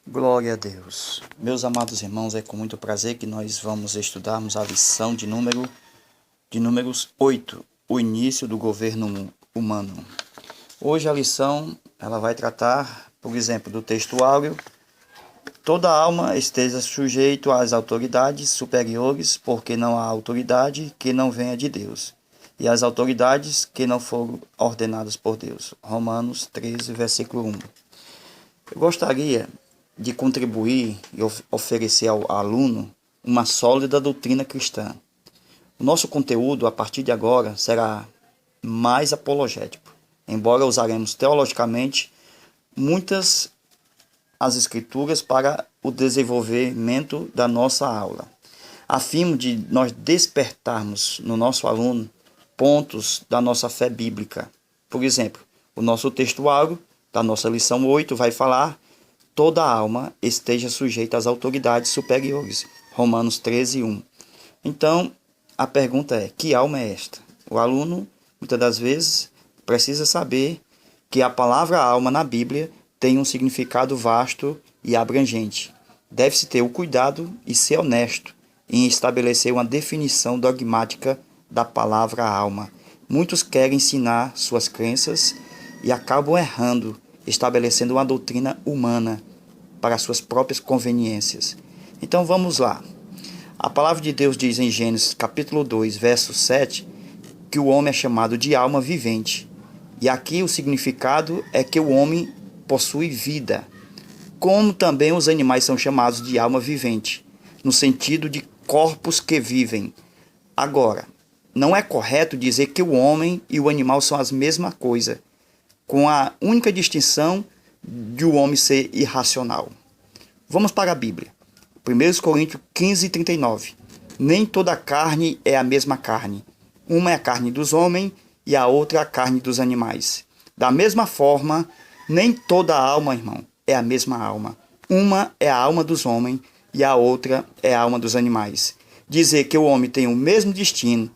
Glória a Deus. Meus amados irmãos, é com muito prazer que nós vamos estudarmos a lição de números 8, o início do governo humano. Hoje a lição ela vai tratar, por exemplo, do texto áureo. Toda alma esteja sujeito às autoridades superiores, porque não há autoridade que não venha de Deus, e as autoridades que não foram ordenadas por Deus. Romanos 13, versículo 1. Eu gostaria de contribuir e oferecer ao aluno uma sólida doutrina cristã. O nosso conteúdo, a partir de agora, será mais apologético, embora usaremos teologicamente muitas as escrituras para o desenvolvimento da nossa aula, a fim de nós despertarmos no nosso aluno pontos da nossa fé bíblica. Por exemplo, o nosso texto áureo da nossa lição 8 vai falar: toda alma esteja sujeita às autoridades superiores. Romanos 13, 1. Então, a pergunta é: que alma é esta? O aluno, muitas das vezes, precisa saber que a palavra alma na Bíblia tem um significado vasto e abrangente. Deve-se ter o cuidado e ser honesto em estabelecer uma definição dogmática da palavra alma. Muitos querem ensinar suas crenças e acabam errando, estabelecendo uma doutrina humana para suas próprias conveniências. Então vamos lá. A palavra de Deus diz em Gênesis capítulo 2, verso 7, que o homem é chamado de alma vivente. E aqui o significado é que o homem possui vida, como também os animais são chamados de alma vivente, no sentido de corpos que vivem. Agora, não é correto dizer que o homem e o animal são a mesma coisa, com a única distinção de o homem ser irracional. Vamos para a Bíblia. 1 Coríntios 15, 39. Nem toda carne é a mesma carne. Uma é a carne dos homens e a outra é a carne dos animais. Da mesma forma, nem toda alma, irmão, é a mesma alma. Uma é a alma dos homens e a outra é a alma dos animais. Dizer que o homem tem o mesmo destino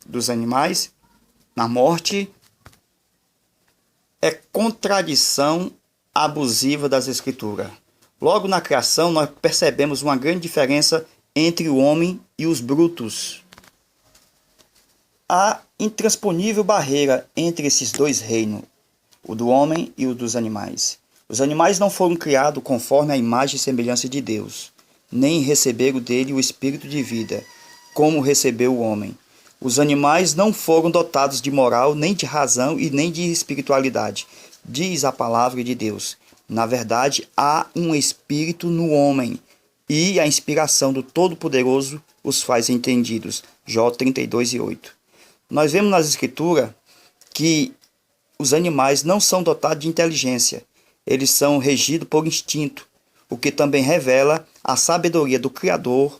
dos animais na morte é contradição abusiva das Escrituras. Logo na criação, nós percebemos uma grande diferença entre o homem e os brutos. Há intransponível barreira entre esses dois reinos, o do homem e o dos animais. Os animais não foram criados conforme a imagem e semelhança de Deus, nem receberam dele o espírito de vida, como recebeu o homem. Os animais não foram dotados de moral, nem de razão e nem de espiritualidade, diz a palavra de Deus. Na verdade, há um espírito no homem, e a inspiração do Todo-Poderoso os faz entendidos. Jó 32, 8. Nós vemos nas Escrituras que os animais não são dotados de inteligência, eles são regidos por instinto, o que também revela a sabedoria do Criador.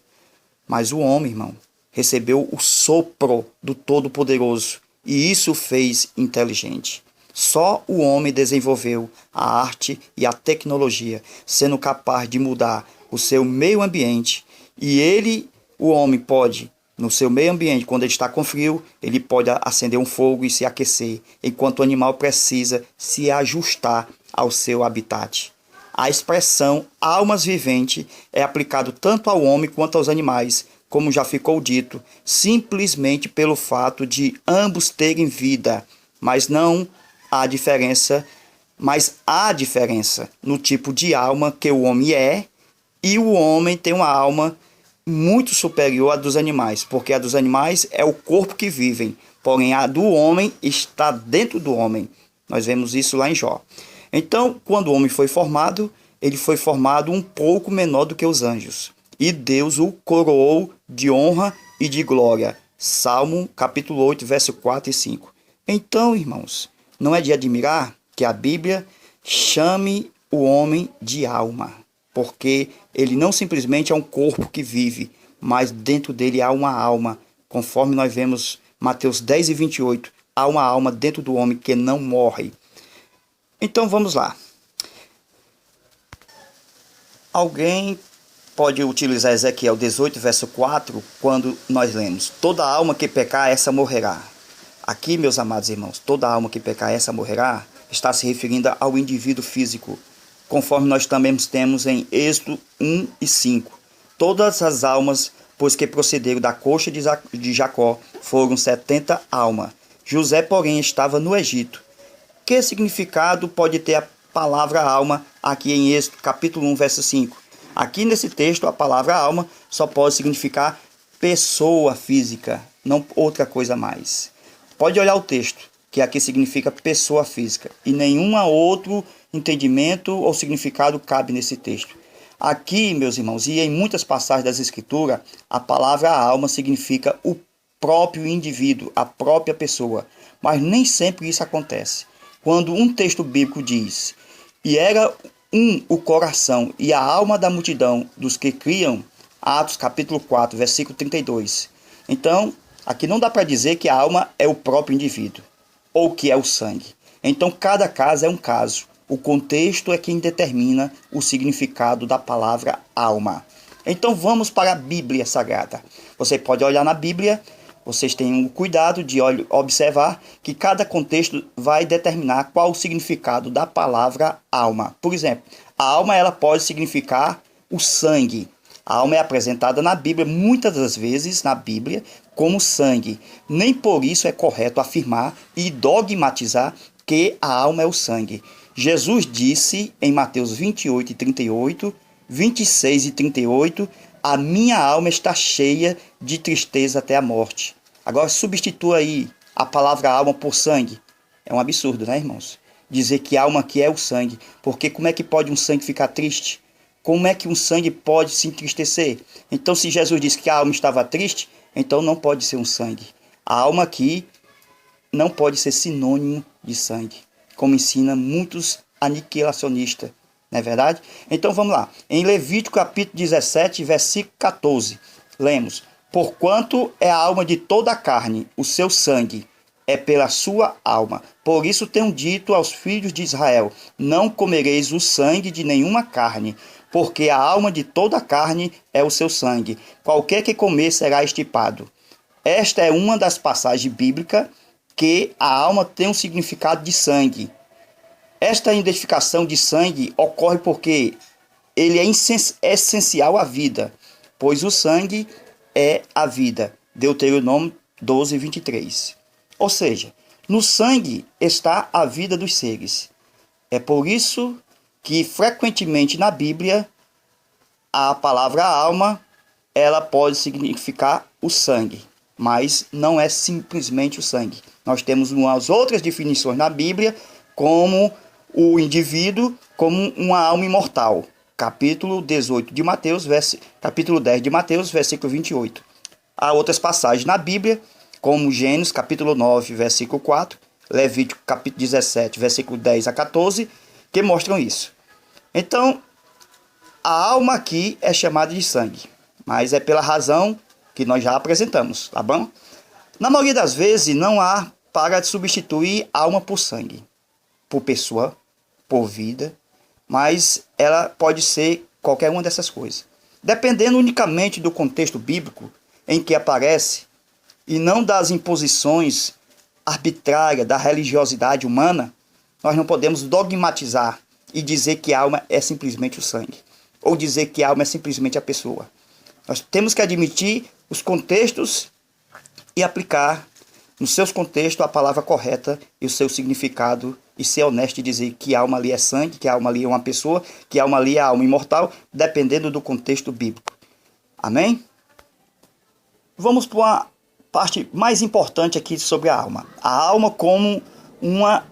Mas o homem, irmão, recebeu o sopro do Todo-Poderoso, e isso o fez inteligente. Só o homem desenvolveu a arte e a tecnologia, sendo capaz de mudar o seu meio ambiente. E o homem pode, no seu meio ambiente, quando ele está com frio, ele pode acender um fogo e se aquecer, enquanto o animal precisa se ajustar ao seu habitat. A expressão almas viventes é aplicado tanto ao homem quanto aos animais, como já ficou dito, simplesmente pelo fato de ambos terem vida, mas há diferença no tipo de alma que o homem é, e o homem tem uma alma muito superior à dos animais, porque a dos animais é o corpo que vivem, porém a do homem está dentro do homem. Nós vemos isso lá em Jó. Então, quando o homem foi formado, ele foi formado um pouco menor do que os anjos, e Deus o coroou de honra e de glória. Salmo capítulo 8, verso 4 e 5. Então, irmãos, não é de admirar que a Bíblia chame o homem de alma, porque ele não simplesmente é um corpo que vive, mas dentro dele há uma alma, conforme nós vemos Mateus 10 e 28, há uma alma dentro do homem que não morre. Então vamos lá. Alguém pode utilizar Ezequiel 18, verso 4, quando nós lemos: toda alma que pecar, essa morrerá. Aqui, meus amados irmãos, toda alma que pecar, essa morrerá, está se referindo ao indivíduo físico, conforme nós também temos em Êxodo 1 e 5. Todas as almas, pois que procederam da coxa de Jacó, foram 70 almas. José, porém, estava no Egito. Que significado pode ter a palavra alma aqui em Êxodo, capítulo 1, verso 5? Aqui nesse texto, a palavra alma só pode significar pessoa física, não outra coisa mais. Pode olhar o texto, que aqui significa pessoa física, e nenhum outro entendimento ou significado cabe nesse texto. Aqui, meus irmãos, e em muitas passagens das Escrituras, a palavra alma significa o próprio indivíduo, a própria pessoa, mas nem sempre isso acontece. Quando um texto bíblico diz, e era o coração e a alma da multidão dos que criam, Atos capítulo 4, versículo 32. Então, aqui não dá para dizer que a alma é o próprio indivíduo, ou que é o sangue. Então, cada caso é um caso. O contexto é quem determina o significado da palavra alma. Então, vamos para a Bíblia Sagrada. Você pode olhar na Bíblia. Vocês tenham o cuidado de observar que cada contexto vai determinar qual o significado da palavra alma. Por exemplo, a alma ela pode significar o sangue. A alma é apresentada na Bíblia, muitas das vezes na Bíblia, como sangue. Nem por isso é correto afirmar e dogmatizar que a alma é o sangue. Jesus disse em Mateus 28 e 38, 26 e 38, a minha alma está cheia de tristeza até a morte. Agora substitua aí a palavra alma por sangue. É um absurdo, né, irmãos? Dizer que alma aqui é o sangue. Porque como é que pode um sangue ficar triste? Como é que um sangue pode se entristecer? Então, se Jesus disse que a alma estava triste, então não pode ser um sangue. A alma aqui não pode ser sinônimo de sangue, como ensina muitos aniquilacionistas. Não é verdade? Então vamos lá. Em Levítico capítulo 17, versículo 14, lemos: porquanto é a alma de toda a carne, o seu sangue é pela sua alma. Por isso tenho dito aos filhos de Israel: não comereis o sangue de nenhuma carne, porque a alma de toda a carne é o seu sangue. Qualquer que comer será estipado. Esta é uma das passagens bíblicas que a alma tem um significado de sangue. Esta identificação de sangue ocorre porque ele é essencial à vida, pois o sangue é a vida. Deuteronômio 12, 23. Ou seja, no sangue está a vida dos seres. É por isso que frequentemente na Bíblia a palavra alma ela pode significar o sangue, mas não é simplesmente o sangue. Nós temos umas outras definições na Bíblia, como o indivíduo como uma alma imortal. Capítulo 18 de Mateus, capítulo 10 de Mateus, versículo 28. Há outras passagens na Bíblia, como Gênesis, capítulo 9, versículo 4, Levítico, capítulo 17, versículo 10 a 14, que mostram isso. Então, a alma aqui é chamada de sangue, mas é pela razão que nós já apresentamos, tá bom? Na maioria das vezes, não há para substituir alma por sangue, por pessoa, por vida, mas ela pode ser qualquer uma dessas coisas. Dependendo unicamente do contexto bíblico em que aparece, e não das imposições arbitrárias da religiosidade humana, nós não podemos dogmatizar e dizer que a alma é simplesmente o sangue, ou dizer que a alma é simplesmente a pessoa. Nós temos que admitir os contextos e aplicar nos seus contextos a palavra correta e o seu significado, e ser honesto e dizer que a alma ali é sangue, que a alma ali é uma pessoa, que a alma ali é a alma imortal, dependendo do contexto bíblico. Amém? Vamos para uma parte mais importante aqui sobre a alma. A alma como uma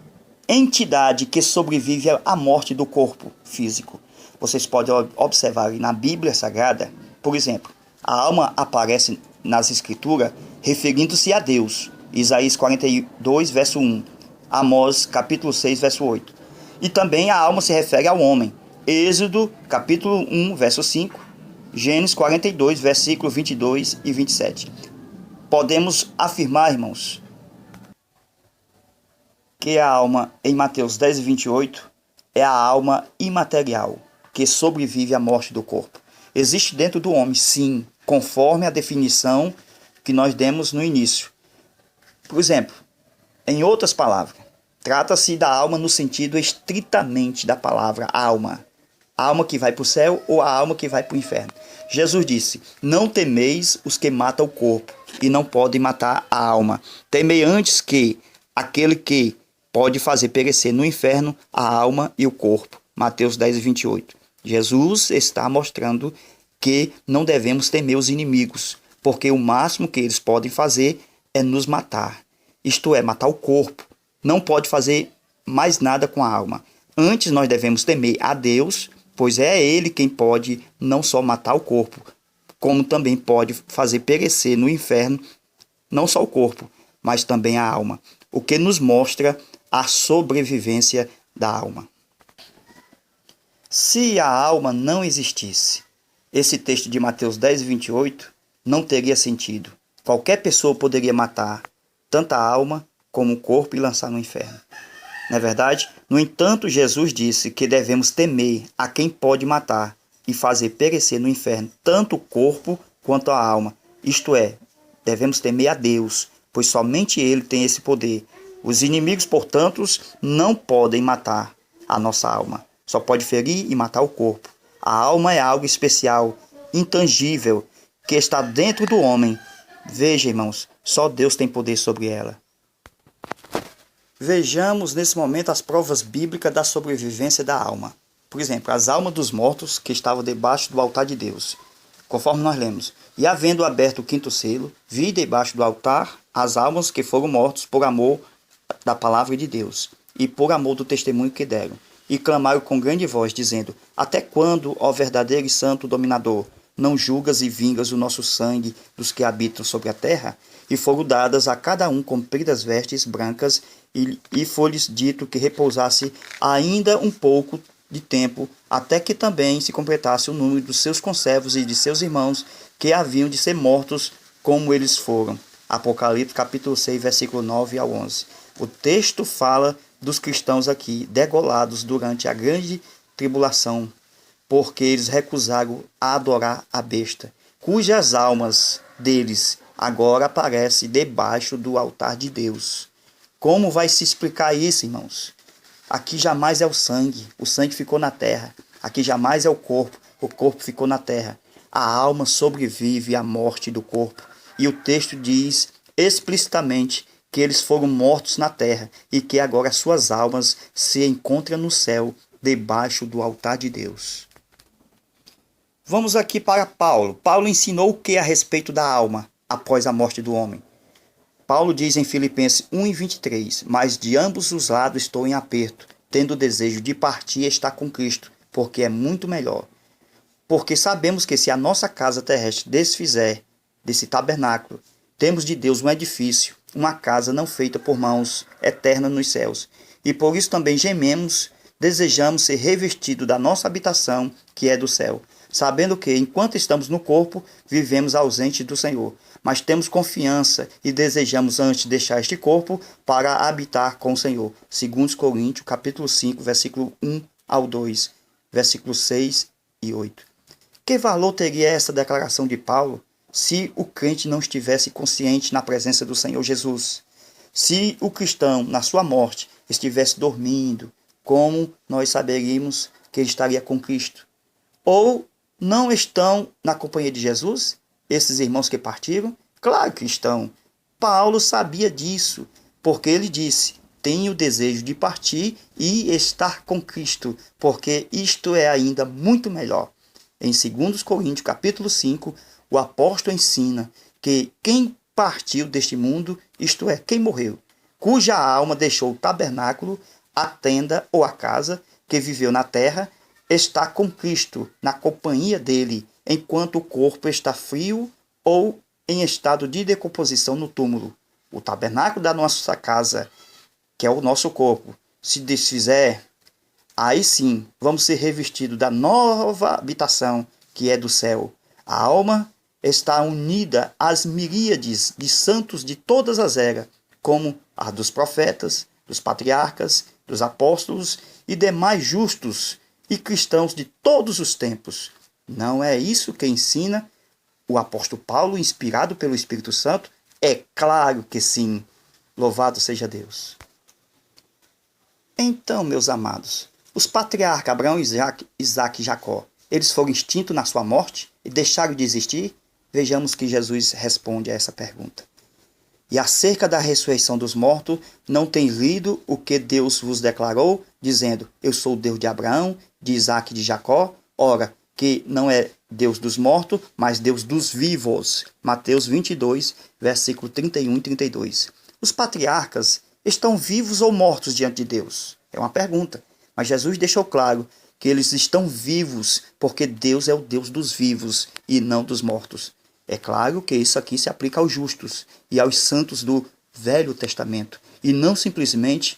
entidade que sobrevive à morte do corpo físico. Vocês podem observar na Bíblia Sagrada, por exemplo, a alma aparece nas Escrituras referindo-se a Deus. Isaías 42, verso 1. Amós, capítulo 6, verso 8. E também a alma se refere ao homem. Êxodo, capítulo 1, verso 5. Gênesis 42, versículo 22 e 27. Podemos afirmar, irmãos, que a alma, em Mateus 10 e 28, é a alma imaterial, que sobrevive à morte do corpo. Existe dentro do homem, sim, conforme a definição que nós demos no início. Por exemplo, em outras palavras, trata-se da alma no sentido estritamente da palavra alma. A alma que vai para o céu ou a alma que vai para o inferno? Jesus disse: não temeis os que matam o corpo e não podem matar a alma. Temei antes que aquele que pode fazer perecer no inferno a alma e o corpo. Mateus 10:28. Jesus está mostrando que não devemos temer os inimigos, porque o máximo que eles podem fazer é nos matar. Isto é, matar o corpo. Não pode fazer mais nada com a alma. Antes nós devemos temer a Deus, pois é Ele quem pode não só matar o corpo, como também pode fazer perecer no inferno não só o corpo, mas também a alma, o que nos mostra a sobrevivência da alma. Se a alma não existisse, esse texto de Mateus 10:28 não teria sentido. Qualquer pessoa poderia matar tanto a alma como o corpo e lançar no inferno. Não é verdade? No entanto, Jesus disse que devemos temer a quem pode matar e fazer perecer no inferno tanto o corpo quanto a alma. Isto é, devemos temer a Deus, pois somente Ele tem esse poder. Os inimigos, portanto, não podem matar a nossa alma. Só pode ferir e matar o corpo. A alma é algo especial, intangível, que está dentro do homem. Veja, irmãos, só Deus tem poder sobre ela. Vejamos nesse momento as provas bíblicas da sobrevivência da alma. Por exemplo, as almas dos mortos que estavam debaixo do altar de Deus. Conforme nós lemos: e havendo aberto o quinto selo, vi debaixo do altar as almas que foram mortos por amor da palavra de Deus e por amor do testemunho que deram. E clamaram com grande voz, dizendo: até quando, ó verdadeiro e santo dominador, não julgas e vingas o nosso sangue dos que habitam sobre a terra? E foram dadas a cada um compridas vestes brancas, e foi-lhes dito que repousasse ainda um pouco de tempo, até que também se completasse o número dos seus conservos e de seus irmãos, que haviam de ser mortos como eles foram. Apocalipse capítulo 6, versículo 9 ao 11. O texto fala dos cristãos aqui, degolados durante a grande tribulação, porque eles recusaram a adorar a besta, cujas almas deles agora aparecem debaixo do altar de Deus. Como vai se explicar isso, irmãos? Aqui jamais é o sangue ficou na terra. Aqui jamais é o corpo ficou na terra. A alma sobrevive à morte do corpo. E o texto diz explicitamente que eles foram mortos na terra e que agora suas almas se encontram no céu, debaixo do altar de Deus. Vamos aqui para Paulo. Paulo ensinou o que a respeito da alma após a morte do homem? Paulo diz em Filipenses 1:23, mas de ambos os lados estou em aperto, tendo o desejo de partir e estar com Cristo, porque é muito melhor. Porque sabemos que se a nossa casa terrestre desfizer desse tabernáculo, temos de Deus um edifício, uma casa não feita por mãos, eterna nos céus. E por isso também gememos, desejamos ser revestidos da nossa habitação, que é do céu, sabendo que, enquanto estamos no corpo, vivemos ausentes do Senhor. Mas temos confiança e desejamos antes deixar este corpo para habitar com o Senhor. 2 Coríntios, capítulo 5, versículo 1 ao 2, versículos 6 e 8. Que valor teria essa declaração de Paulo se o crente não estivesse consciente na presença do Senhor Jesus? Se o cristão, na sua morte, estivesse dormindo, como nós saberíamos que ele estaria com Cristo? Ou não estão na companhia de Jesus, esses irmãos que partiram? Claro que estão. Paulo sabia disso, porque ele disse: tenho o desejo de partir e estar com Cristo, porque isto é ainda muito melhor. Em 2 Coríntios, capítulo 5, o apóstolo ensina que quem partiu deste mundo, isto é, quem morreu, cuja alma deixou o tabernáculo, a tenda ou a casa que viveu na terra, está com Cristo, na companhia dele, enquanto o corpo está frio ou em estado de decomposição no túmulo. O tabernáculo da nossa casa, que é o nosso corpo, se desfizer, aí sim vamos ser revestidos da nova habitação, que é do céu. A alma está unida às miríades de santos de todas as eras, como a dos profetas, dos patriarcas, dos apóstolos e demais justos e cristãos de todos os tempos. Não é isso que ensina o apóstolo Paulo, inspirado pelo Espírito Santo? É claro que sim. Louvado seja Deus. Então, meus amados, Os patriarcas Abraão, Isaac e Jacó, eles foram extintos na sua morte e deixaram de existir? Vejamos que Jesus responde a essa pergunta. E acerca da ressurreição dos mortos, não tem lido o que Deus vos declarou, dizendo, eu sou o Deus de Abraão, de Isaac e de Jacó? Ora, que não é Deus dos mortos, mas Deus dos vivos. Mateus 22, versículo 31 e 32. Os patriarcas estão vivos ou mortos diante de Deus? É uma pergunta. Mas Jesus deixou claro que eles estão vivos, porque Deus é o Deus dos vivos e não dos mortos. É claro que isso aqui se aplica aos justos e aos santos do Velho Testamento, e não simplesmente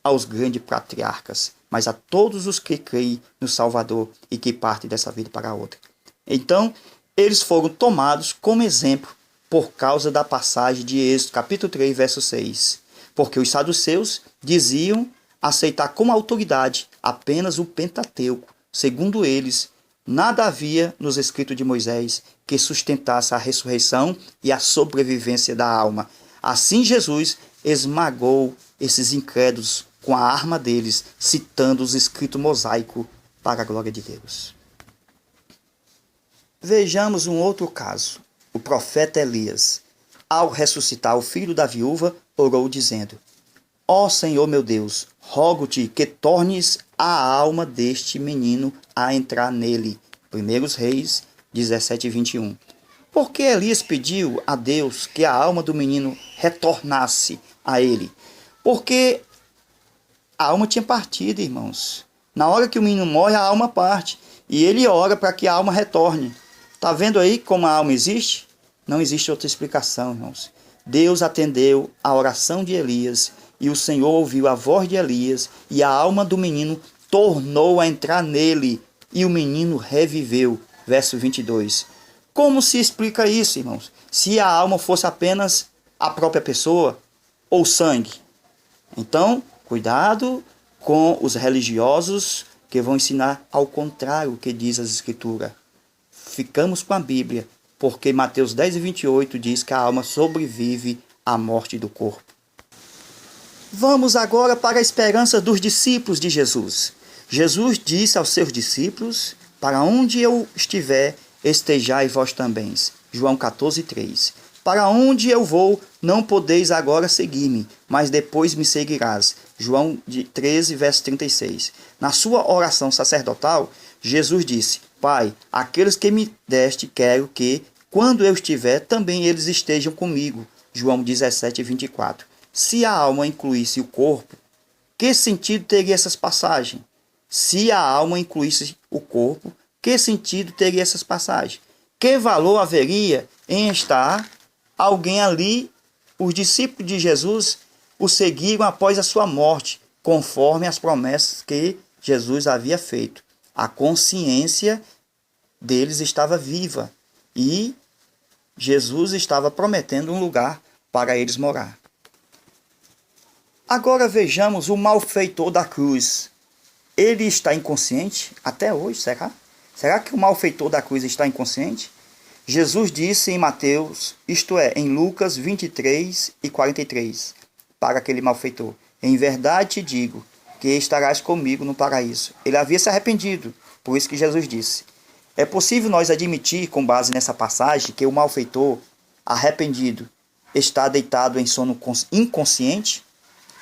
aos grandes patriarcas, mas a todos os que creem no Salvador e que partem dessa vida para a outra. Então, eles foram tomados como exemplo por causa da passagem de Êxodo, capítulo 3, verso 6. Porque os saduceus diziam aceitar como autoridade apenas o Pentateuco. Segundo eles, nada havia nos escritos de Moisés que sustentasse a ressurreição e a sobrevivência da alma. Assim Jesus esmagou esses incrédulos com a arma deles, citando os escritos mosaicos para a glória de Deus. Vejamos um outro caso. O profeta Elias, ao ressuscitar o filho da viúva, orou dizendo, ó Senhor meu Deus, rogo-te que tornes a alma deste menino a entrar nele. 1 Reis 17, 21. Porque Elias pediu a Deus que a alma do menino retornasse a ele? Porque a alma tinha partido, irmãos. Na hora que o menino morre, a alma parte. E ele ora para que a alma retorne. Está vendo aí como a alma existe? Não existe outra explicação, irmãos. Deus atendeu a oração de Elias e o Senhor ouviu a voz de Elias e a alma do menino tornou a entrar nele e o menino reviveu. Verso 22. Como se explica isso, irmãos? Se a alma fosse apenas a própria pessoa ou sangue? Então, cuidado com os religiosos que vão ensinar ao contrário o que diz as Escrituras. Ficamos com a Bíblia, porque Mateus 10 e 28 diz que a alma sobrevive à morte do corpo. Vamos agora para a esperança dos discípulos de Jesus. Jesus disse aos seus discípulos, para onde eu estiver, estejai vós também. João 14, 3. Para onde eu vou, não podeis agora seguir-me, mas depois me seguirás. João 13, verso 36. Na sua oração sacerdotal, Jesus disse, Pai, aqueles que me deste, quero que, quando eu estiver, também eles estejam comigo. João 17, 24. Se a alma incluísse o corpo, que sentido teria essas passagens? Se a alma incluísse o corpo, que sentido teria essas passagens? Que valor haveria em estar alguém ali? Os discípulos de Jesus o seguiram após a sua morte, conforme as promessas que Jesus havia feito. A consciência deles estava viva e Jesus estava prometendo um lugar para eles morar. Agora vejamos o malfeitor da cruz. Ele está inconsciente até hoje, será? Será que o malfeitor da cruz está inconsciente? Jesus disse em Mateus, isto é, em Lucas 23 e 43, para aquele malfeitor, em verdade te digo que estarás comigo no paraíso. Ele havia se arrependido, por isso que Jesus disse. É possível nós admitir, com base nessa passagem, que o malfeitor arrependido está deitado em sono inconsciente?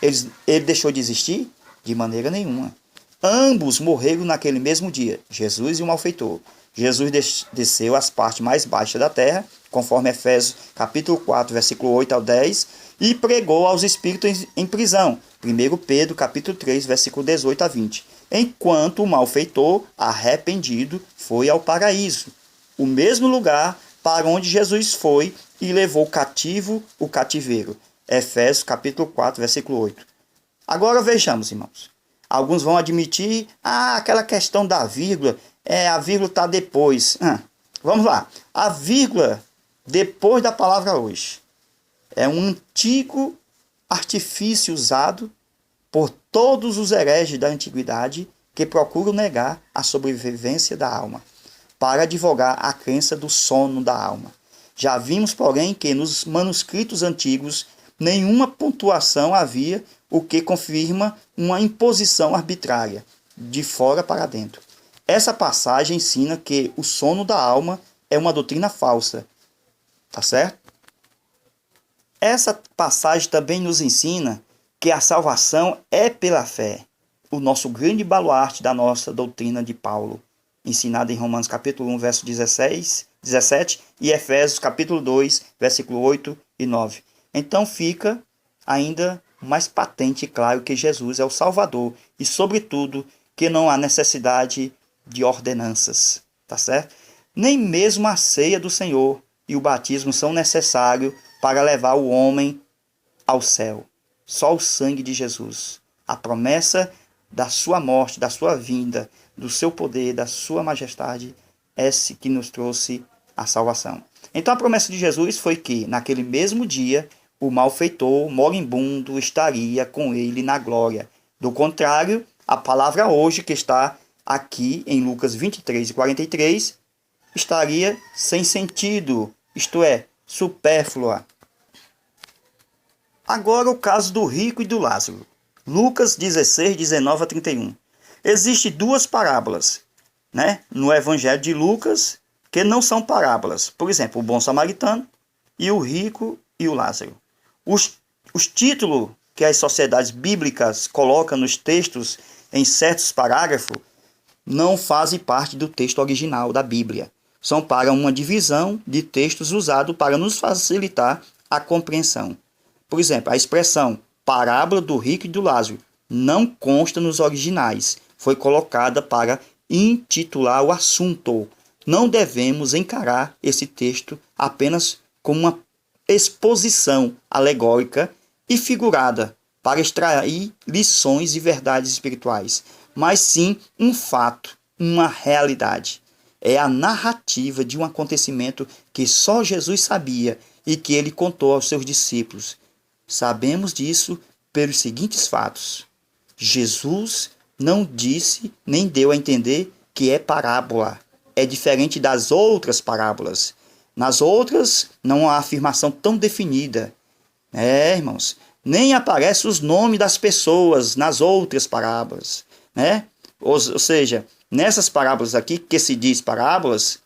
Ele deixou de existir? De maneira nenhuma. Ambos morreram naquele mesmo dia, Jesus e o malfeitor. Jesus desceu às partes mais baixas da terra, conforme Efésios capítulo 4, versículo 8 ao 10, e pregou aos espíritos em prisão, 1 Pedro capítulo 3, versículo 18 a 20, enquanto o malfeitor, arrependido, foi ao paraíso, o mesmo lugar para onde Jesus foi e levou cativo o cativeiro, Efésios capítulo 4, versículo 8. Agora vejamos, irmãos. Alguns vão admitir, aquela questão da vírgula, a vírgula está depois. Vamos lá. A vírgula, depois da palavra hoje, é um antigo artifício usado por todos os hereges da antiguidade que procuram negar a sobrevivência da alma, para advogar a crença do sono da alma. Já vimos, porém, que nos manuscritos antigos nenhuma pontuação havia, o que confirma uma imposição arbitrária. de fora para dentro. Essa passagem ensina que o sono da alma é uma doutrina falsa. Tá certo? Essa passagem também nos ensina que a salvação é pela fé. O nosso grande baluarte da nossa doutrina de Paulo, ensinada em Romanos capítulo 1, verso 17 e Efésios capítulo 2, versículo 8 e 9. Então fica ainda mais patente e claro que Jesus é o Salvador e, sobretudo, que não há necessidade de ordenanças, tá certo? Nem mesmo a ceia do Senhor e o batismo são necessários para levar o homem ao céu. Só o sangue de Jesus, a promessa da sua morte, da sua vinda, do seu poder, da sua majestade, é esse que nos trouxe a salvação. Então a promessa de Jesus foi que, naquele mesmo dia, o malfeitor moribundo estaria com ele na glória. Do contrário, a palavra hoje, que está aqui em Lucas 23 e 43, estaria sem sentido, isto é, supérflua. Agora o caso do rico e do Lázaro. Lucas 16, 19 a 31. Existem duas parábolas, no Evangelho de Lucas, que não são parábolas. Por exemplo, o bom samaritano e o rico e o Lázaro. Os títulos que as sociedades bíblicas colocam nos textos em certos parágrafos não fazem parte do texto original da Bíblia. São para uma divisão de textos usado para nos facilitar a compreensão. Por exemplo, a expressão parábola do rico e do Lázaro não consta nos originais. Foi colocada para intitular o assunto. Não devemos encarar esse texto apenas como uma exposição alegórica e figurada para extrair lições e verdades espirituais, mas sim um fato, uma realidade. É a narrativa de um acontecimento que só Jesus sabia e que ele contou aos seus discípulos. Sabemos disso pelos seguintes fatos. Jesus não disse nem deu a entender que é parábola. É diferente das outras parábolas. Nas outras, não há afirmação tão definida. Irmãos, nem aparecem os nomes das pessoas nas outras parábolas. Ou seja, nessas parábolas aqui, que se diz parábolas,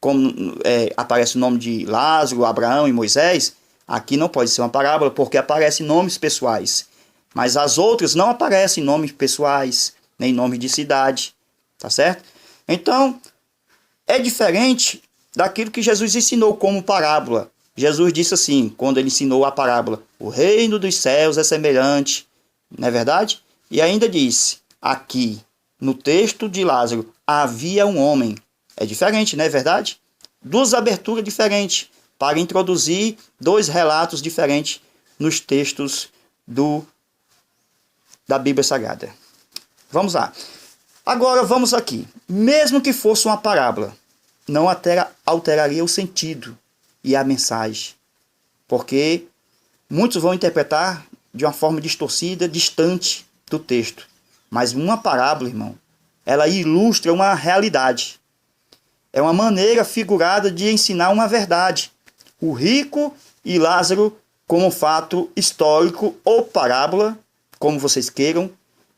como aparece o nome de Lázaro, Abraão e Moisés, aqui não pode ser uma parábola porque aparecem nomes pessoais. Mas as outras não aparecem nomes pessoais, nem nome de cidade. Tá certo? Então, é diferente daquilo que Jesus ensinou como parábola. Jesus disse assim, quando ele ensinou a parábola: o reino dos céus é semelhante, não é verdade? E ainda disse, aqui, no texto de Lázaro, havia um homem. É diferente, não é verdade? Duas aberturas diferentes, para introduzir dois relatos diferentes nos textos da Bíblia Sagrada. Vamos lá. Agora vamos aqui. Mesmo que fosse uma parábola, não alteraria o sentido e a mensagem. Porque muitos vão interpretar de uma forma distorcida, distante do texto. Mas uma parábola, irmão, ela ilustra uma realidade. É uma maneira figurada de ensinar uma verdade. O rico e Lázaro, como fato histórico ou parábola, como vocês queiram,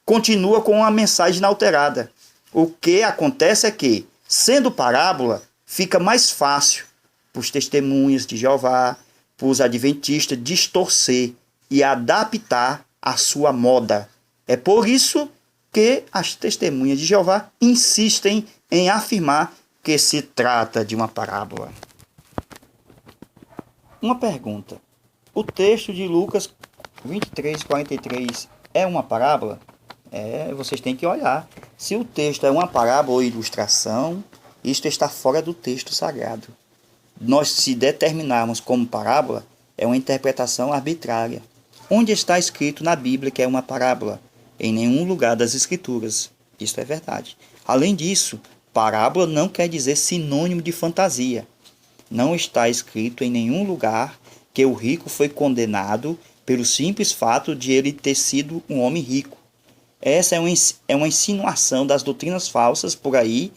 continua com uma mensagem inalterada. O que acontece é que, sendo parábola, fica mais fácil para os testemunhas de Jeová, para os adventistas distorcer e adaptar a sua moda. É por isso que as testemunhas de Jeová insistem em afirmar que se trata de uma parábola. Uma pergunta. O texto de Lucas 23, 43 é uma parábola? Vocês têm que olhar. Se o texto é uma parábola ou ilustração, isto está fora do texto sagrado. Nós, se determinarmos como parábola, é uma interpretação arbitrária. Onde está escrito na Bíblia que é uma parábola? Em nenhum lugar das Escrituras. Isso é verdade. Além disso, parábola não quer dizer sinônimo de fantasia. Não está escrito em nenhum lugar que o rico foi condenado pelo simples fato de ele ter sido um homem rico. Essa é uma insinuação das doutrinas falsas por aí,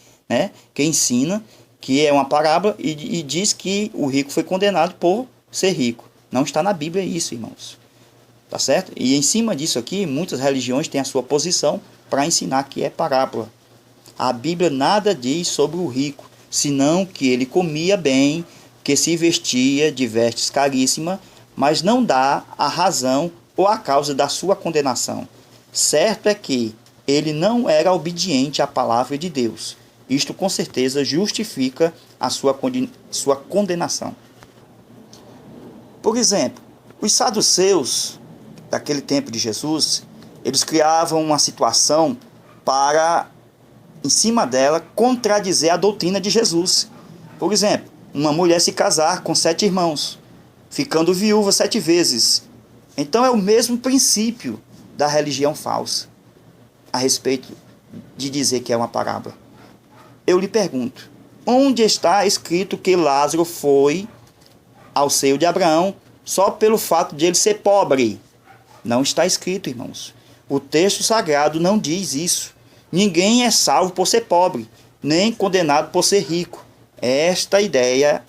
que ensina que é uma parábola e diz que o rico foi condenado por ser rico. Não está na Bíblia isso, irmãos. Tá certo? E em cima disso aqui, muitas religiões têm a sua posição para ensinar que é parábola. A Bíblia nada diz sobre o rico, senão que ele comia bem, que se vestia de vestes caríssimas, mas não dá a razão ou a causa da sua condenação. Certo é que ele não era obediente à palavra de Deus. Isto com certeza justifica a sua condenação. Por exemplo, os saduceus daquele tempo de Jesus, eles criavam uma situação para, em cima dela, contradizer a doutrina de Jesus. Por exemplo, uma mulher se casar com 7 irmãos, ficando viúva 7 vezes. Então é o mesmo princípio da religião falsa, a respeito de dizer que é uma parábola. Eu lhe pergunto, onde está escrito que Lázaro foi ao seio de Abraão só pelo fato de ele ser pobre? Não está escrito, irmãos. O texto sagrado não diz isso. Ninguém é salvo por ser pobre, nem condenado por ser rico. Esta ideia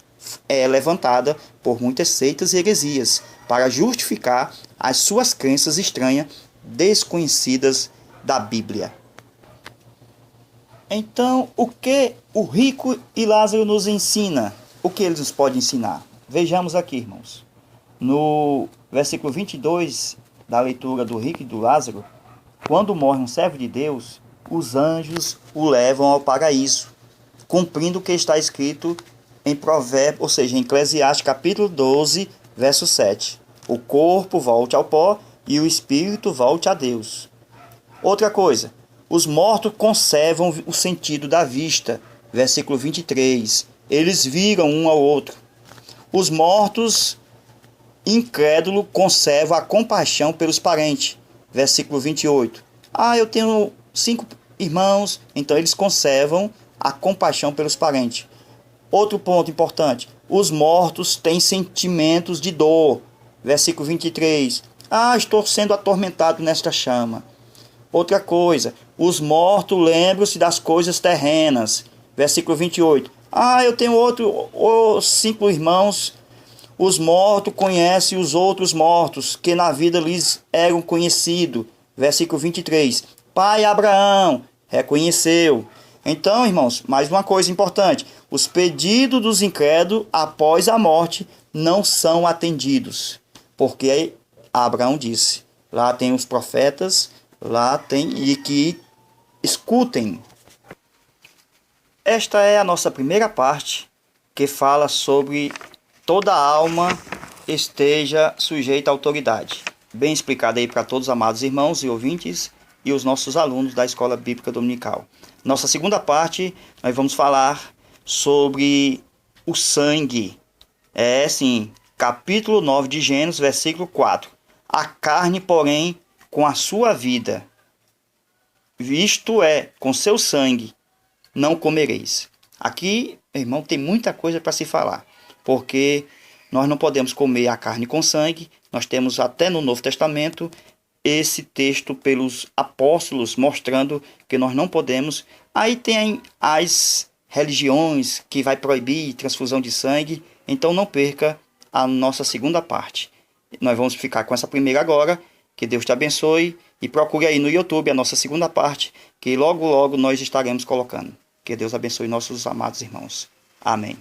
é levantada por muitas seitas e heresias para justificar as suas crenças estranhas, desconhecidas da Bíblia. Então, o que o rico e Lázaro nos ensina? O que eles nos podem ensinar? Vejamos aqui, irmãos. No versículo 22 da leitura do rico e do Lázaro, quando morre um servo de Deus, os anjos o levam ao paraíso, cumprindo o que está escrito em Provérbios, ou seja, em Eclesiastes capítulo 12, verso 7. O corpo volte ao pó e o espírito volte a Deus. Outra coisa, os mortos conservam o sentido da vista. Versículo 23. Eles viram um ao outro. Os mortos incrédulos conservam a compaixão pelos parentes. Versículo 28. Eu tenho 5 irmãos, então eles conservam a compaixão pelos parentes. Outro ponto importante. Os mortos têm sentimentos de dor. Versículo 23. Estou sendo atormentado nesta chama. Outra coisa, os mortos lembram-se das coisas terrenas. Versículo 28. Eu tenho 5 irmãos. Os mortos conhecem os outros mortos, que na vida lhes eram conhecidos. Versículo 23. Pai Abraão reconheceu. Então, irmãos, mais uma coisa importante. Os pedidos dos incrédulos após a morte não são atendidos. Porque Abraão disse, lá tem os profetas, lá tem e que escutem. Esta é a nossa primeira parte, que fala sobre toda alma esteja sujeita à autoridade. Bem explicado aí para todos os amados irmãos e ouvintes e os nossos alunos da Escola Bíblica Dominical. Nossa segunda parte, nós vamos falar sobre o sangue. Capítulo 9 de Gênesis, versículo 4. A carne, porém, com a sua vida, isto é, com seu sangue, não comereis. Aqui, irmão, tem muita coisa para se falar, porque nós não podemos comer a carne com sangue. Nós temos até no Novo Testamento esse texto pelos apóstolos mostrando que nós não podemos. Aí tem as religiões que vai proibir transfusão de sangue. Então não perca a nossa segunda parte. Nós vamos ficar com essa primeira agora. Que Deus te abençoe e procure aí no YouTube a nossa segunda parte, que logo logo nós estaremos colocando. Que Deus abençoe nossos amados irmãos. Amém.